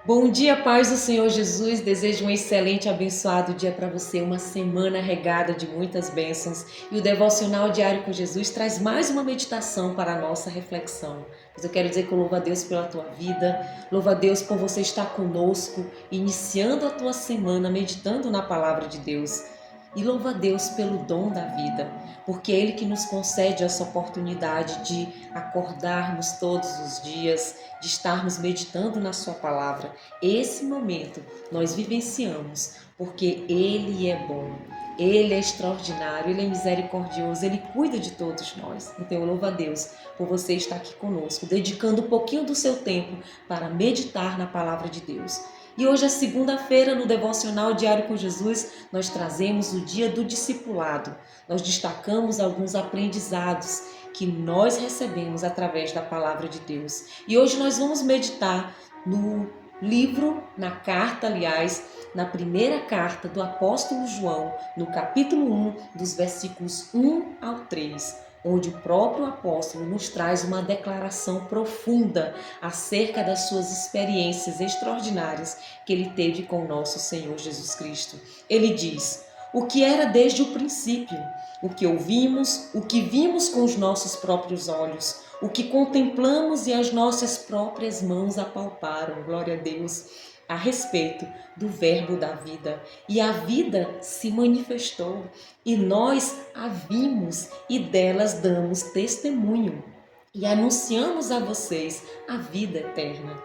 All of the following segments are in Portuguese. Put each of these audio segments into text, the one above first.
Bom dia, paz do Senhor Jesus. Desejo um excelente, abençoado dia para você, uma semana regada de muitas bênçãos. E o Devocional Diário com Jesus traz mais uma meditação para a nossa reflexão. Mas eu quero dizer que eu louvo a Deus pela tua vida, louvo a Deus por você estar conosco, iniciando a tua semana, meditando na palavra de Deus. E louvo a Deus pelo dom da vida, porque é Ele que nos concede essa oportunidade de acordarmos todos os dias, de estarmos meditando na Sua palavra. Esse momento nós vivenciamos porque Ele é bom, Ele é extraordinário, Ele é misericordioso, Ele cuida de todos nós. Então eu louvo a Deus por você estar aqui conosco, dedicando um pouquinho do seu tempo para meditar na palavra de Deus. E hoje é segunda-feira, no Devocional Diário com Jesus, nós trazemos o dia do discipulado. Nós destacamos alguns aprendizados que nós recebemos através da palavra de Deus. E hoje nós vamos meditar no livro, na carta, aliás, na primeira carta do apóstolo João, no capítulo 1, dos versículos 1 ao 3, onde o próprio apóstolo nos traz uma declaração profunda acerca das suas experiências extraordinárias que ele teve com o nosso Senhor Jesus Cristo. Ele diz: o que era desde o princípio, o que ouvimos, o que vimos com os nossos próprios olhos, o que contemplamos e as nossas próprias mãos apalparam, glória a Deus, a respeito do verbo da vida. E a vida se manifestou, e nós a vimos e delas damos testemunho. E anunciamos a vocês a vida eterna,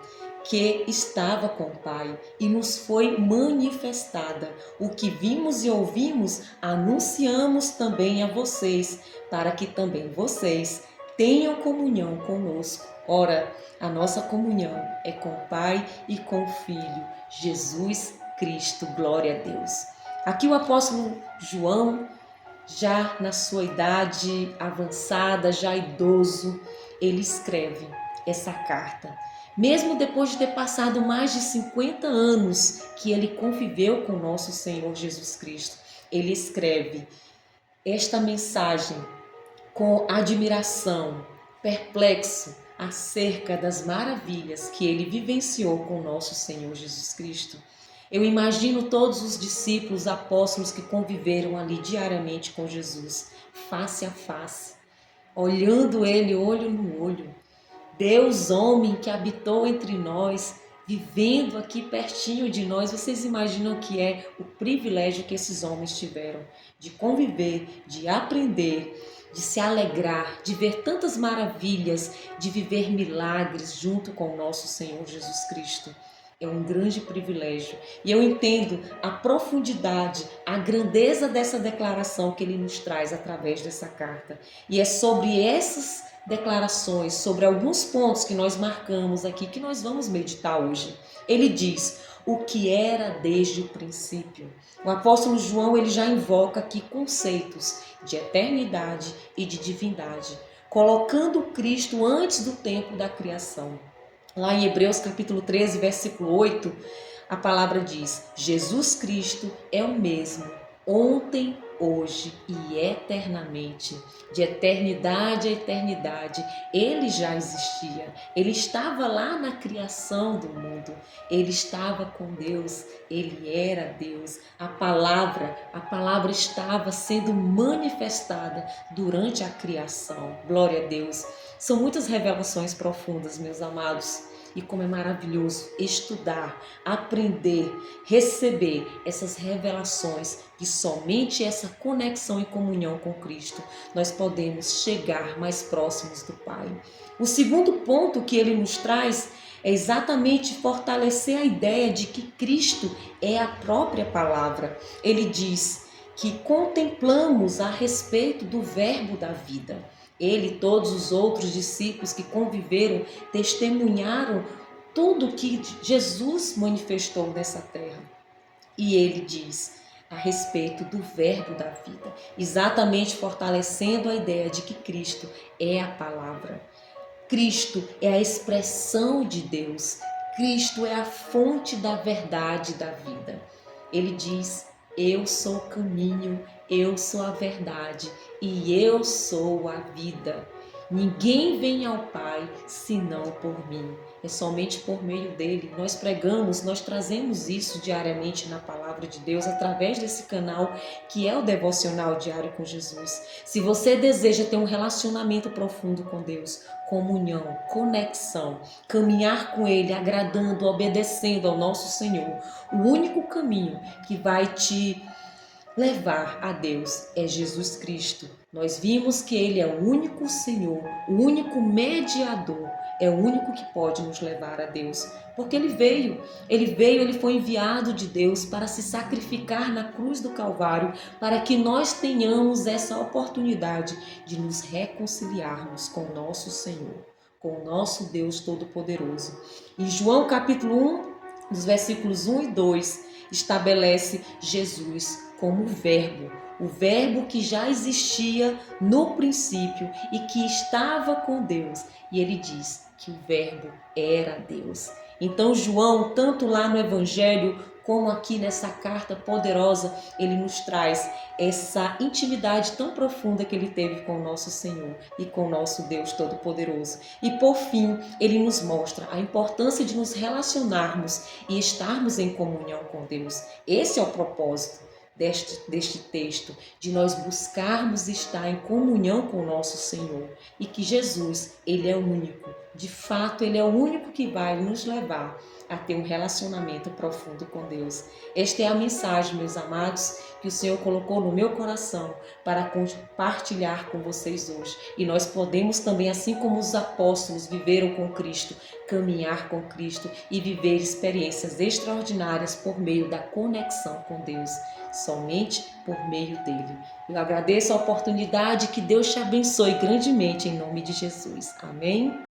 que estava com o Pai e nos foi manifestada. O que vimos e ouvimos, anunciamos também a vocês, para que também vocês tenham comunhão conosco. Ora, a nossa comunhão é com o Pai e com o Filho, Jesus Cristo. Glória a Deus. Aqui o apóstolo João, já na sua idade avançada, já idoso, ele escreve essa carta. Mesmo depois de ter passado mais de 50 anos que ele conviveu com nosso Senhor Jesus Cristo, ele escreve esta mensagem com admiração, perplexo acerca das maravilhas que ele vivenciou com nosso Senhor Jesus Cristo. Eu imagino todos os discípulos, apóstolos que conviveram ali diariamente com Jesus, face a face, olhando ele olho no olho. Deus homem que habitou entre nós, vivendo aqui pertinho de nós. Vocês imaginam que é o privilégio que esses homens tiveram de conviver, de aprender, de se alegrar, de ver tantas maravilhas, de viver milagres junto com o nosso Senhor Jesus Cristo. É um grande privilégio. E eu entendo a profundidade, a grandeza dessa declaração que ele nos traz através dessa carta. E é sobre essas declarações, sobre alguns pontos que nós marcamos aqui, que nós vamos meditar hoje. Ele diz: o que era desde o princípio. O apóstolo João, ele já invoca aqui conceitos de eternidade e de divindade, colocando Cristo antes do tempo da criação. Lá em Hebreus capítulo 13, versículo 8, a palavra diz: Jesus Cristo é o mesmo ontem, hoje e eternamente. De eternidade a eternidade, ele já existia. Ele estava lá na criação do mundo. Ele estava com Deus, ele era Deus. A palavra estava sendo manifestada durante a criação. Glória a Deus. São muitas revelações profundas, meus amados. E como é maravilhoso estudar, aprender, receber essas revelações, que somente essa conexão e comunhão com Cristo nós podemos chegar mais próximos do Pai. O segundo ponto que ele nos traz é exatamente fortalecer a ideia de que Cristo é a própria palavra. Ele diz que contemplamos a respeito do verbo da vida. Ele e todos os outros discípulos que conviveram testemunharam tudo que Jesus manifestou nessa terra. E ele diz a respeito do verbo da vida, exatamente fortalecendo a ideia de que Cristo é a palavra. Cristo é a expressão de Deus. Cristo é a fonte da verdade da vida. Ele diz: eu sou o caminho, eu sou a verdade e eu sou a vida. Ninguém vem ao Pai senão por mim. é somente por meio dele. Nós pregamos, nós trazemos isso diariamente na palavra de Deus, através desse canal que é o Devocional Diário com Jesus. Se você deseja ter um relacionamento profundo com Deus, comunhão, conexão, caminhar com Ele, agradando, obedecendo ao nosso Senhor, o único caminho que vai te levar a Deus é Jesus Cristo. Nós vimos que Ele é o único Senhor, o único mediador, é o único que pode nos levar a Deus. Porque ele foi enviado de Deus para se sacrificar na cruz do Calvário, para que nós tenhamos essa oportunidade de nos reconciliarmos com o nosso Senhor, com o nosso Deus Todo-Poderoso. E João capítulo 1, dos versículos 1 e 2, estabelece Jesus como o verbo que já existia no princípio e que estava com Deus. E ele diz que o verbo era Deus. Então João, tanto lá no Evangelho como aqui nessa carta poderosa, ele nos traz essa intimidade tão profunda que ele teve com o nosso Senhor e com o nosso Deus Todo-Poderoso. E por fim, ele nos mostra a importância de nos relacionarmos e estarmos em comunhão com Deus. Esse é o propósito deste texto, de nós buscarmos estar em comunhão com o nosso Senhor, e que Jesus, ele é único, de fato ele é o único que vai nos levar a ter um relacionamento profundo com Deus. Esta é a mensagem, meus amados, que o Senhor colocou no meu coração para compartilhar com vocês hoje. E nós podemos também, assim como os apóstolos viveram com Cristo, caminhar com Cristo e viver experiências extraordinárias por meio da conexão com Deus, somente por meio dele. Eu agradeço a oportunidade, que Deus te abençoe grandemente em nome de Jesus. Amém?